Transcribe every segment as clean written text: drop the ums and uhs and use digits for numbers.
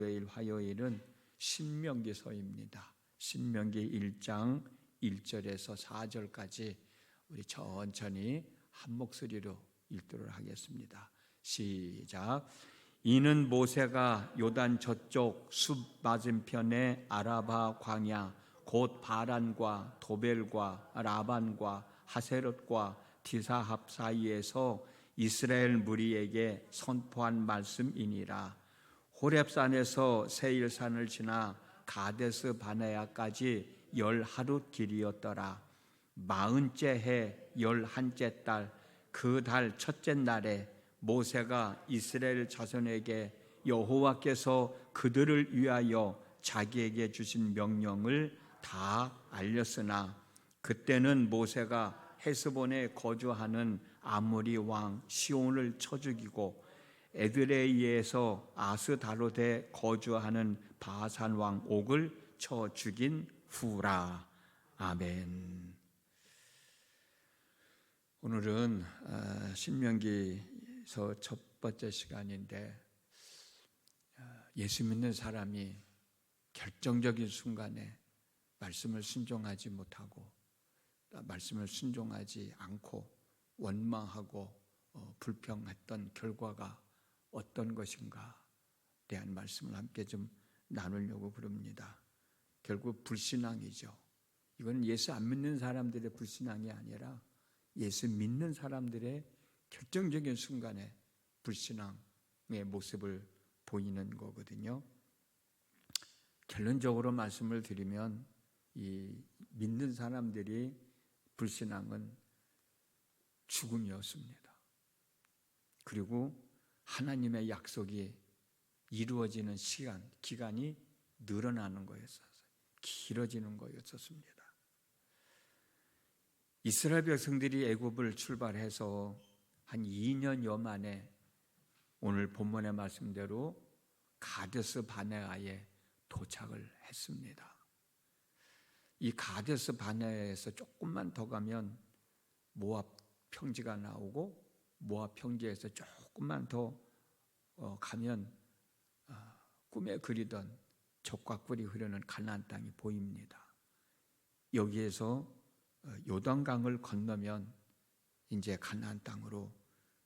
화요일은 신명기서입니다. 신명기 1장 1절에서 4절까지 우리 천천히 한 목소리로 읽도록 하겠습니다. 시작. 이는 모세가 요단 저쪽 숲 맞은편의 아라바 광야 곧 바란과 도벨과 라반과 하세롯과 디사합 사이에서 이스라엘 무리에게 선포한 말씀이니라. 호렙산에서 세일산을 지나 가데스 바네아까지 10하루 길이었더라. 40째 해 11째 달 그 달 첫째 날에 모세가 이스라엘 자손에게 여호와께서 그들을 위하여 자기에게 주신 명령을 다 알렸으나 그때는 모세가 헤스본에 거주하는 아모리 왕 시온을 쳐 죽이고 에드레이에서 아스다롯에 거주하는 바산 왕 옥을 쳐 죽인 후라. 아멘. 오늘은 신명기서 첫 번째 시간인데 예수 믿는 사람이 결정적인 순간에 말씀을 순종하지 못하고 말씀을 순종하지 않고 원망하고 불평했던 결과가 어떤 것인가 대한 말씀을 함께 좀 나누려고 그럽니다. 결국 불신앙이죠. 이건 예수 안 믿는 사람들의 불신앙이 아니라 예수 믿는 사람들의 결정적인 순간에 불신앙의 모습을 보이는 거거든요. 결론적으로 말씀을 드리면 이 믿는 사람들이 불신앙은 죽음이었습니다. 그리고 하나님의 약속이 이루어지는 기간이 늘어나는 거였어요. 길어지는 거였었습니다. 이스라엘 백성들이 애굽을 출발해서 한 2년여 만에 오늘 본문의 말씀대로 가데스 바네아에 도착을 했습니다. 이 가데스 바네아에서 조금만 더 가면 모압 평지가 나오고 모압 평지에서 조금만 더 가면 꿈에 그리던 젖과 꿀이 흐르는 가나안 땅이 보입니다. 여기에서 요단강을 건너면 이제 가나안 땅으로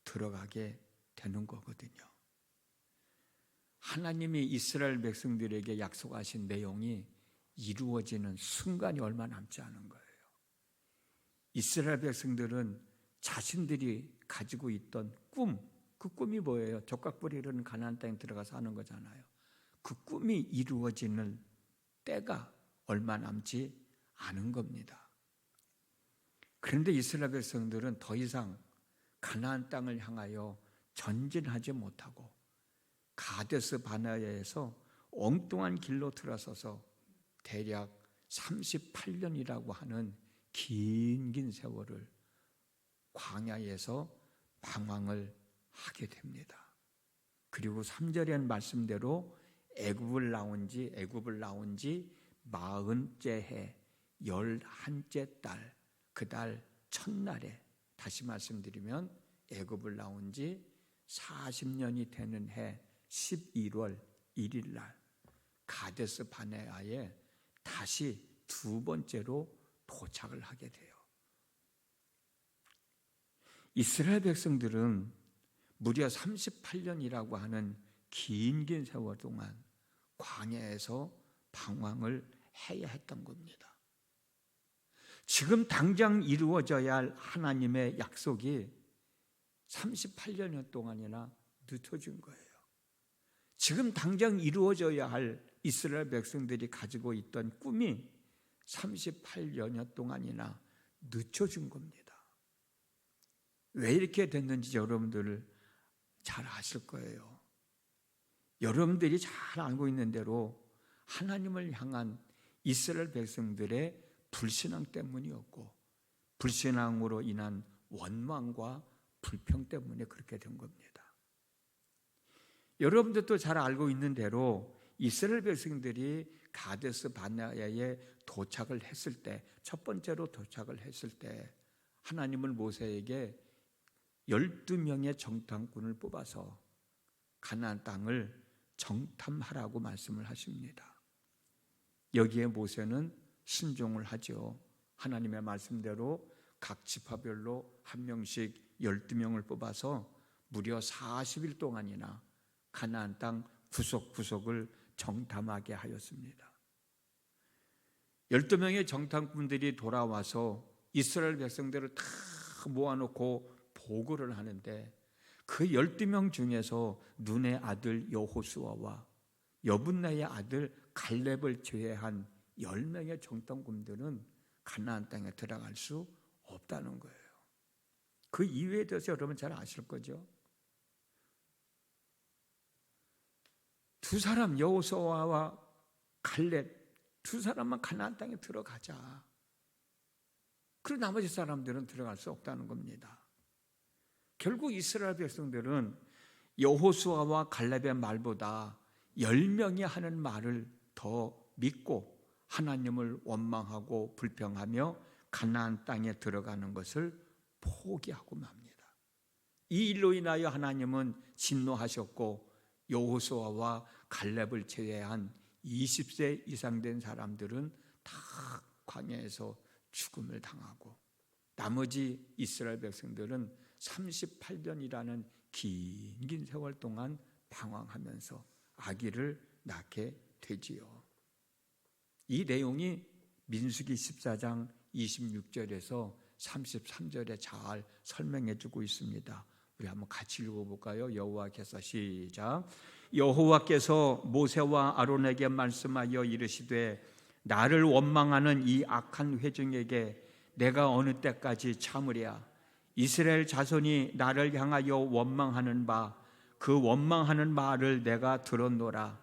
들어가게 되는 거거든요. 하나님이 이스라엘 백성들에게 약속하신 내용이 이루어지는 순간이 얼마 남지 않은 거예요. 이스라엘 백성들은 자신들이 가지고 있던 그 꿈이 뭐예요? 젖과 꿀이 흐르는 가나안 땅에 들어가 사는 거잖아요. 그 꿈이 이루어지는 때가 얼마 남지 않은 겁니다. 그런데 이스라엘 백성들은 더 이상 가나안 땅을 향하여 전진하지 못하고 가데스 바네아에서 엉뚱한 길로 들어서서 대략 38년이라고 하는 긴 세월을 광야에서 방황을 하게 됩니다. 그리고 3절의 말씀대로 애굽을 나온 지 40째 해 11째 달 그 달 첫날에 다시 말씀드리면 애굽을 나온 지 40년이 되는 해 11월 1일 날 가데스 바네아에 다시 두 번째로 도착을 하게 돼요. 이스라엘 백성들은 무려 38년이라고 하는 긴 세월 동안 광야에서 방황을 해야 했던 겁니다. 지금 당장 이루어져야 할 하나님의 약속이 38년 동안이나 늦춰진 거예요. 지금 당장 이루어져야 할 이스라엘 백성들이 가지고 있던 꿈이 38년 동안이나 늦춰진 겁니다. 왜 이렇게 됐는지 여러분들 잘 아실 거예요. 여러분들이 잘 알고 있는 대로 하나님을 향한 이스라엘 백성들의 불신앙 때문이었고 불신앙으로 인한 원망과 불평 때문에 그렇게 된 겁니다. 여러분들도 잘 알고 있는 대로 이스라엘 백성들이 가데스 바네아에 도착을 했을 때, 첫 번째로 도착을 했을 때 하나님은 모세에게 12명의 정탐꾼을 뽑아서 가나안 땅을 정탐하라고 말씀을 하십니다. 여기에 모세는 순종을 하죠. 하나님의 말씀대로 각 지파별로 한 명씩 12명을 뽑아서 무려 40일 동안이나 가나안 땅 구석구석을 정탐하게 하였습니다. 12명의 정탐꾼들이 돌아와서 이스라엘 백성들을 다 모아놓고 보고를 하는데 그 12명 중에서 눈의 아들 여호수아와 여분네의 아들 갈렙을 제외한 10명의 정탐꾼들은 가나안 땅에 들어갈 수 없다는 거예요. 그 이유에 대해서 여러분 잘 아실 거죠? 두 사람, 여호수아와 갈렙 두 사람만 가나안 땅에 들어가자. 그리고 나머지 사람들은 들어갈 수 없다는 겁니다. 결국 이스라엘 백성들은 여호수아와 갈렙의 말보다 10명이 하는 말을 더 믿고 하나님을 원망하고 불평하며 가나안 땅에 들어가는 것을 포기하고 맙니다. 이 일로 인하여 하나님은 진노하셨고 여호수아와 갈렙을 제외한 20세 이상 된 사람들은 다 광야에서 죽음을 당하고 나머지 이스라엘 백성들은 38년이라는 긴 세월 동안 방황하면서 아기를 낳게 되지요. 이 내용이 민수기 14장 26절에서 33절에 잘 설명해 주고 있습니다. 우리 한번 같이 읽어볼까요? 여호와께서 시작. 여호와께서 모세와 아론에게 말씀하여 이르시되 나를 원망하는 이 악한 회중에게 내가 어느 때까지 참으랴. 이스라엘 자손이 나를 향하여 원망하는 바 그 원망하는 말을 내가 들었노라.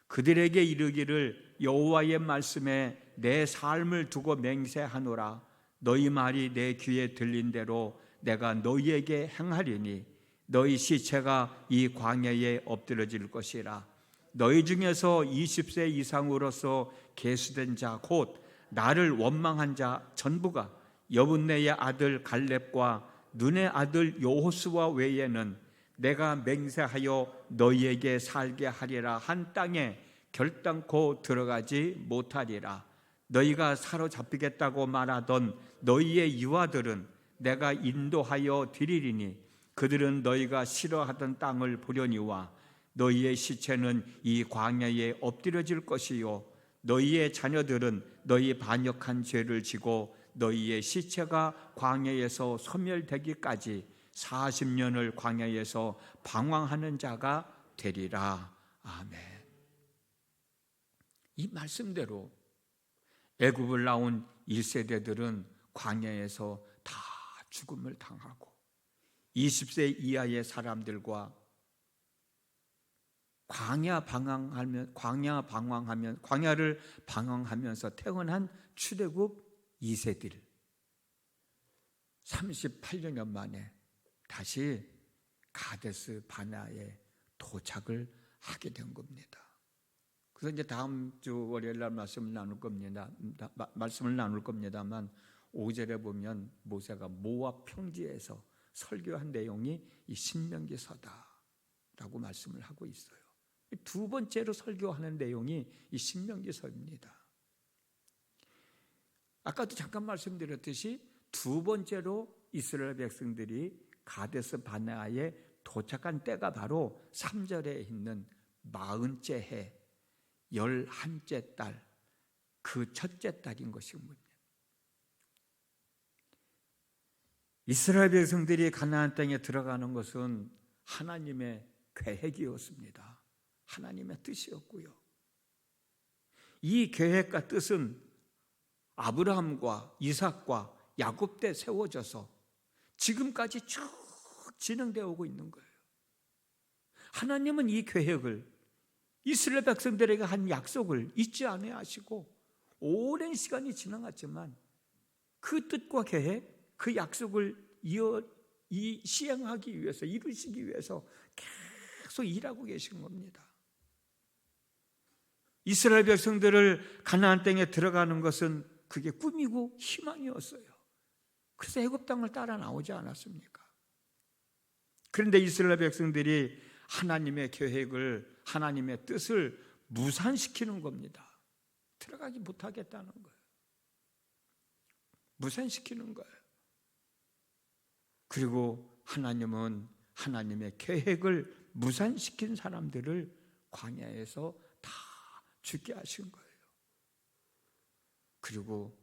그들에게 이르기를 여호와의 말씀에 내 삶을 두고 맹세하노라. 너희 말이 내 귀에 들린 대로 내가 너희에게 행하리니 너희 시체가 이 광야에 엎드러질 것이라. 너희 중에서 20세 이상으로서 계수된 자 곧 나를 원망한 자 전부가 여분네의 아들 갈렙과 눈의 아들 여호수아 외에는 내가 맹세하여 너희에게 살게 하리라 한 땅에 결단코 들어가지 못하리라. 너희가 사로잡히겠다고 말하던 너희의 유아들은 내가 인도하여 드리리니 그들은 너희가 싫어하던 땅을 보려니와 너희의 시체는 이 광야에 엎드려질 것이요 너희의 자녀들은 너희 반역한 죄를 지고 너희의 시체가 광야에서 소멸되기까지 40년을 광야에서 방황하는 자가 되리라. 아멘. 이 말씀대로 애굽을 나온 1세대들은 광야에서 다 죽음을 당하고 20세 이하의 사람들과 광야를 방황하면서 태어난 출애굽 2세들 38년 만에 다시 가데스 바네아에 도착을 하게 된 겁니다. 그래서 이제 다음 주 월요일 날 말씀을 나눌 겁니다만 5절에 보면 모세가 모압 평지에서 설교한 내용이 이 신명기서다라고 말씀을 하고 있어요. 두 번째로 설교하는 내용이 이 신명기서입니다. 아까도 잠깐 말씀드렸듯이 두 번째로 이스라엘 백성들이 가데스 바네아에 도착한 때가 바로 3절에 있는 40째 해 11째 달 그 첫째 달인 것입니다. 이스라엘 백성들이 가나안 땅에 들어가는 것은 하나님의 계획이었습니다. 하나님의 뜻이었고요. 이 계획과 뜻은 아브라함과 이삭과 야곱 때 세워져서 지금까지 쭉 진행되어 오고 있는 거예요. 하나님은 이 계획을 이스라엘 백성들에게 한 약속을 잊지 않아야 하시고 오랜 시간이 지나갔지만 그 뜻과 계획, 그 약속을 시행하기 위해서, 이루시기 위해서 계속 일하고 계신 겁니다. 이스라엘 백성들을 가나안 땅에 들어가는 것은 그게 꿈이고 희망이었어요. 그래서 애굽 땅을 따라 나오지 않았습니까? 그런데 이스라엘 백성들이 하나님의 계획을 하나님의 뜻을 무산시키는 겁니다. 들어가지 못하겠다는 거예요. 무산시키는 거예요. 그리고 하나님은 하나님의 계획을 무산시킨 사람들을 광야에서 다 죽게 하신 거예요. 그리고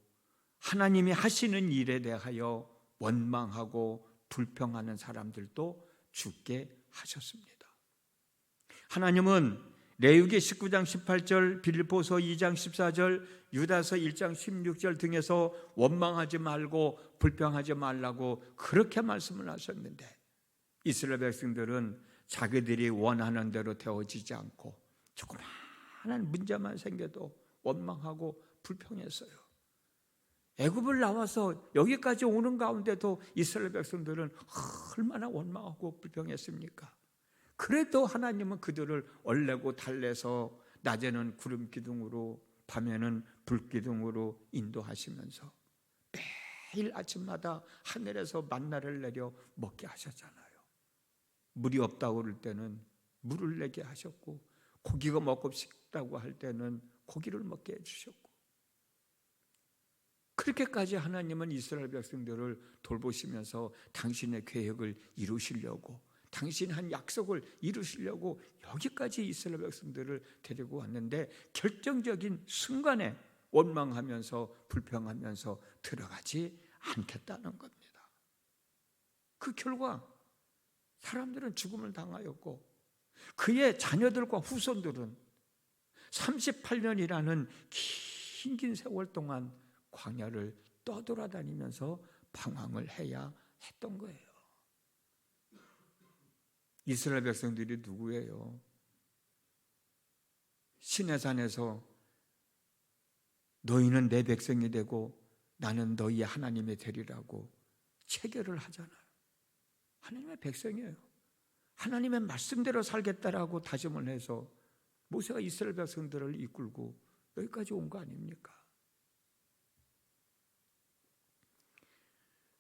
하나님이 하시는 일에 대하여 원망하고 불평하는 사람들도 죽게 하셨습니다. 하나님은 레위기 19장 18절, 빌립보서 2장 14절, 유다서 1장 16절 등에서 원망하지 말고 불평하지 말라고 그렇게 말씀을 하셨는데 이스라엘 백성들은 자기들이 원하는 대로 되어지지 않고 조그마한 문제만 생겨도 원망하고 불평했어요. 애굽을 나와서 여기까지 오는 가운데도 이스라엘 백성들은 얼마나 원망하고 불평했습니까? 그래도 하나님은 그들을 얼레고 달래서 낮에는 구름 기둥으로 밤에는 불 기둥으로 인도하시면서 매일 아침마다 하늘에서 만나를 내려 먹게 하셨잖아요. 물이 없다고 그럴 때는 물을 내게 하셨고 고기가 먹고 싶다고 할 때는 고기를 먹게 해주셨고 그렇게까지 하나님은 이스라엘 백성들을 돌보시면서 당신의 계획을 이루시려고 당신 한 약속을 이루시려고 여기까지 이스라엘 백성들을 데리고 왔는데 결정적인 순간에 원망하면서 불평하면서 들어가지 않겠다는 겁니다. 그 결과 사람들은 죽음을 당하였고 그의 자녀들과 후손들은 38년이라는 긴 세월 동안 광야를 떠돌아다니면서 방황을 해야 했던 거예요. 이스라엘 백성들이 누구예요? 시내산에서 너희는 내 백성이 되고 나는 너희의 하나님이 되리라고 체결을 하잖아요. 하나님의 백성이에요. 하나님의 말씀대로 살겠다라고 다짐을 해서 모세가 이스라엘 백성들을 이끌고 여기까지 온 거 아닙니까?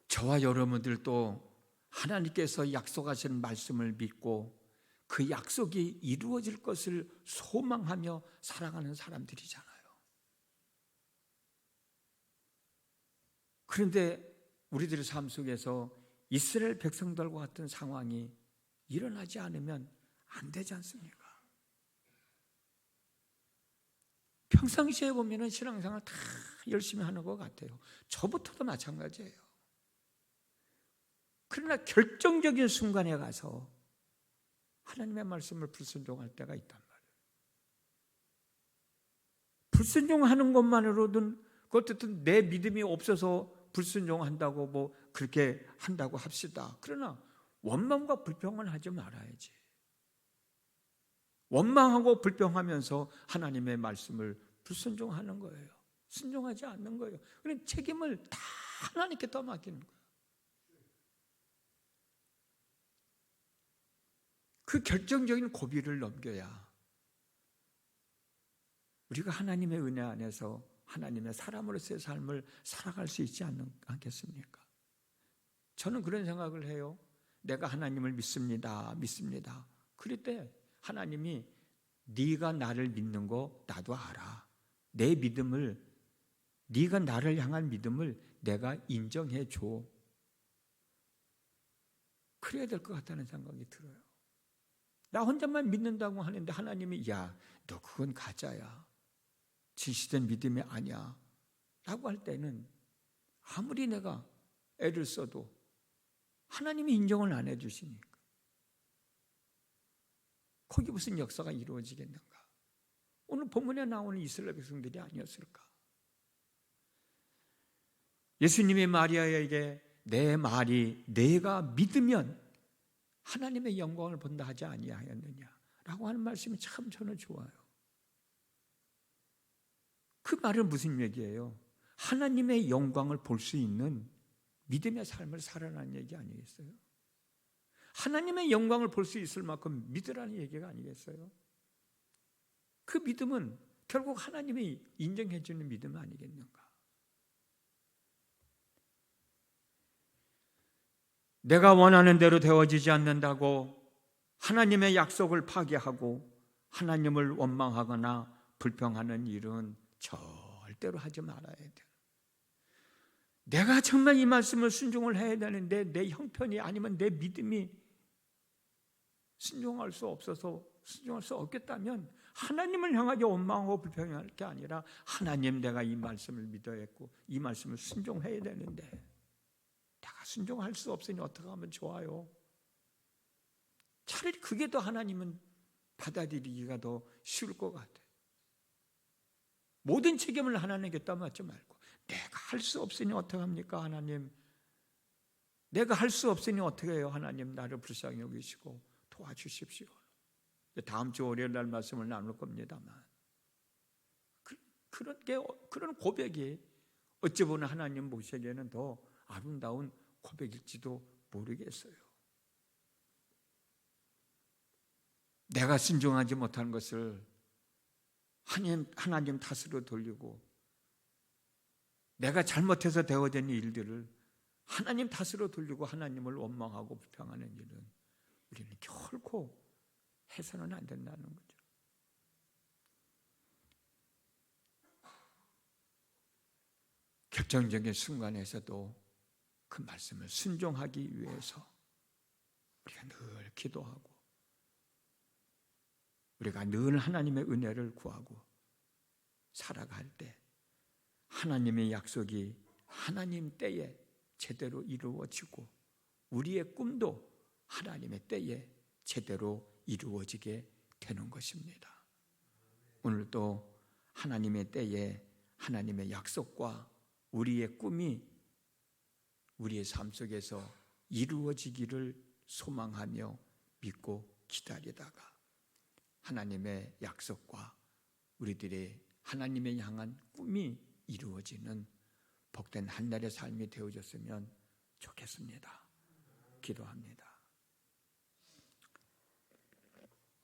저와 여러분들도 하나님께서 약속하신 말씀을 믿고 그 약속이 이루어질 것을 소망하며 살아가는 사람들이잖아요. 그런데 우리들의 삶 속에서 이스라엘 백성들과 같은 상황이 일어나지 않으면 안 되지 않습니까? 평상시에 보면 신앙생활 다 열심히 하는 것 같아요. 저부터도 마찬가지예요. 그러나 결정적인 순간에 가서 하나님의 말씀을 불순종할 때가 있단 말이에요. 불순종하는 것만으로든 그것도 내 믿음이 없어서 불순종한다고 뭐 그렇게 한다고 합시다. 그러나 원망과 불평은 하지 말아야지. 원망하고 불평하면서 하나님의 말씀을 불순종하는 거예요. 순종하지 않는 거예요. 그럼 책임을 다 하나님께 떠맡기는 거예요. 그 결정적인 고비를 넘겨야 우리가 하나님의 은혜 안에서 하나님의 사람으로서의 삶을 살아갈 수 있지 않겠습니까? 저는 그런 생각을 해요. 내가 하나님을 믿습니다. 그럴 때 하나님이 네가 나를 믿는 거 나도 알아. 내 믿음을, 네가 나를 향한 믿음을 내가 인정해 줘. 그래야 될 것 같다는 생각이 들어요. 나 혼자만 믿는다고 하는데 하나님이 야, 너 그건 가짜야. 진실된 믿음이 아니야. 라고 할 때는 아무리 내가 애를 써도 하나님이 인정을 안 해주시니까 거기 무슨 역사가 이루어지겠는가? 오늘 본문에 나오는 이스라엘 백성들이 아니었을까? 예수님이 마리아에게 내 말이 내가 믿으면 하나님의 영광을 본다 하지 아니하였느냐라고 하는 말씀이 참 저는 좋아요. 그 말은 무슨 얘기예요? 하나님의 영광을 볼 수 있는 믿음의 삶을 살아라는 얘기 아니겠어요? 하나님의 영광을 볼 수 있을 만큼 믿으라는 얘기가 아니겠어요? 그 믿음은 결국 하나님이 인정해 주는 믿음 아니겠는가? 내가 원하는 대로 되어지지 않는다고 하나님의 약속을 파기하고 하나님을 원망하거나 불평하는 일은 절대로 하지 말아야 돼요. 내가 정말 이 말씀을 순종을 해야 되는데 내 형편이 아니면 내 믿음이 순종할 수 없어서 순종할 수 없겠다면 하나님을 향하게 원망하고 불평할 게 아니라 하나님, 내가 이 말씀을 믿어야 했고 이 말씀을 순종해야 되는데 내가 순종할 수 없으니 어떻게 하면 좋아요? 차라리 그게 더 하나님은 받아들이기가 더 쉬울 것 같아요. 모든 책임을 하나님께 떠맡지 말고 내가 할 수 없으니 어떻게 합니까 하나님? 내가 할 수 없으니 어떻게 해요 하나님? 나를 불쌍히 여기시고 도와주십시오. 다음 주 월요일 날 말씀을 나눌 겁니다만 그런 고백이 어찌 보면 하나님 보시기에는 더 아름다운 고백일지도 모르겠어요. 내가 순종하지 못한 것을 하나님 탓으로 돌리고 내가 잘못해서 되어진 일들을 하나님 탓으로 돌리고 하나님을 원망하고 불평하는 일은 우리는 결코 해서는 안 된다는 거죠. 결정적인 순간에서도 그 말씀을 순종하기 위해서 우리가 늘 기도하고 우리가 늘 하나님의 은혜를 구하고 살아갈 때 하나님의 약속이 하나님 때에 제대로 이루어지고 우리의 꿈도 하나님의 때에 제대로 이루어지게 되는 것입니다. 오늘도 하나님의 때에 하나님의 약속과 우리의 꿈이 우리의 삶 속에서 이루어지기를 소망하며 믿고 기다리다가 하나님의 약속과 우리들의 하나님을 향한 꿈이 이루어지는 복된 한날의 삶이 되어졌으면 좋겠습니다. 기도합니다.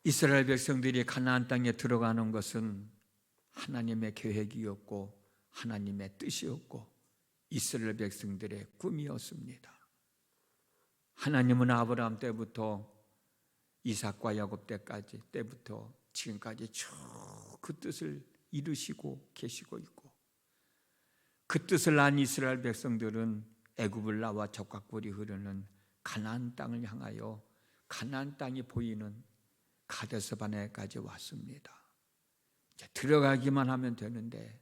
이스라엘 백성들이 가나안 땅에 들어가는 것은 하나님의 계획이었고 하나님의 뜻이었고 이스라엘 백성들의 꿈이었습니다. 하나님은 아브라함 때부터 이삭과 야곱 때부터 지금까지 쭉 그 뜻을 이루시고 계시고 있고 그 뜻을 안 이스라엘 백성들은 애굽을 나와 적과 꿀이 흐르는 가나안 땅을 향하여 가나안 땅이 보이는 가데스바네까지 왔습니다. 이제 들어가기만 하면 되는데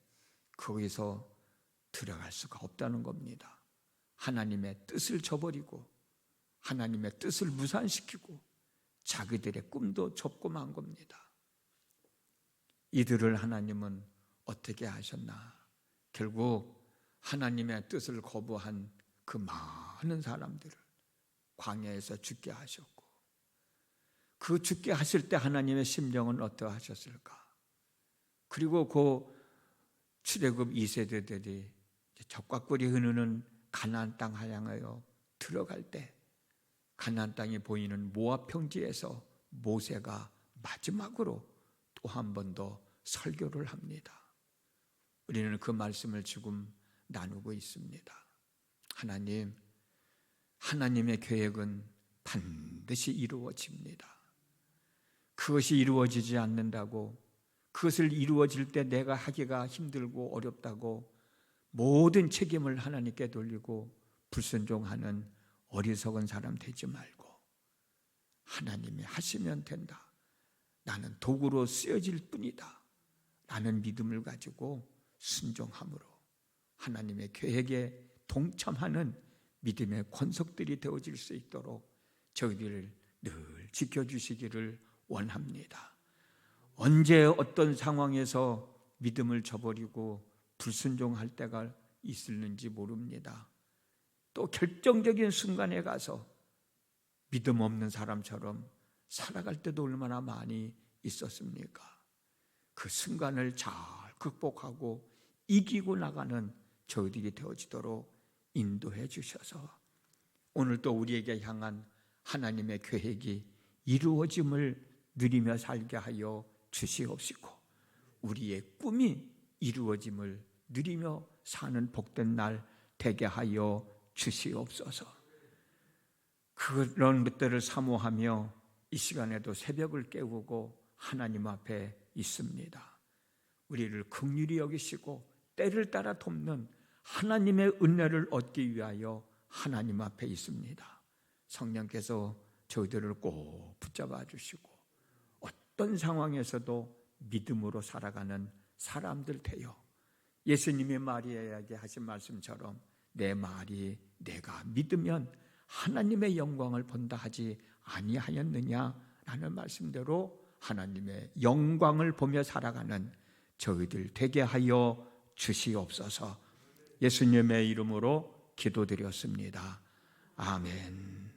거기서 들어갈 수가 없다는 겁니다. 하나님의 뜻을 저버리고 하나님의 뜻을 무산시키고 자기들의 꿈도 접고 만 겁니다. 이들을 하나님은 어떻게 하셨나? 결국 하나님의 뜻을 거부한 그 많은 사람들을 광야에서 죽게 하셨고 그 죽게 하실 때 하나님의 심정은 어떠하셨을까? 그리고 그 출애굽 2세대들이 적과 꿀이 흐르는 가나안 땅 향하여 들어갈 때 가나안 땅이 보이는 모압 평지에서 모세가 마지막으로 또 한 번 더 설교를 합니다. 우리는 그 말씀을 지금 나누고 있습니다. 하나님의 계획은 반드시 이루어집니다. 그것이 이루어지지 않는다고, 그것을 이루어질 때 내가 하기가 힘들고 어렵다고 모든 책임을 하나님께 돌리고 불순종하는 어리석은 사람 되지 말고 하나님이 하시면 된다. 나는 도구로 쓰여질 뿐이다. 라는 믿음을 가지고 순종함으로 하나님의 계획에 동참하는 믿음의 권속들이 되어질 수 있도록 저희들을 늘 지켜주시기를 원합니다. 언제 어떤 상황에서 믿음을 저버리고 불순종할 때가 있을는지 모릅니다. 또 결정적인 순간에 가서 믿음 없는 사람처럼 살아갈 때도 얼마나 많이 있었습니까? 그 순간을 잘 극복하고 이기고 나가는 저희들이 되어지도록 인도해 주셔서 오늘 또 우리에게 향한 하나님의 계획이 이루어짐을 누리며 살게 하여 주시옵시고 우리의 꿈이 이루어짐을 누리며 사는 복된 날 되게 하여 주시옵소서. 그런 것들을 사모하며 이 시간에도 새벽을 깨우고 하나님 앞에 있습니다. 우리를 긍휼히 여기시고 때를 따라 돕는 하나님의 은혜를 얻기 위하여 하나님 앞에 있습니다. 성령께서 저희들을 꼭 붙잡아 주시고 어떤 상황에서도 믿음으로 살아가는 사람들 되어 예수님이 마리아에게 하신 말씀처럼 내 말이 내가 믿으면 하나님의 영광을 본다 하지 아니하였느냐라는 말씀대로 하나님의 영광을 보며 살아가는 저희들 되게 하여 주시옵소서. 예수님의 이름으로 기도드렸습니다. 아멘.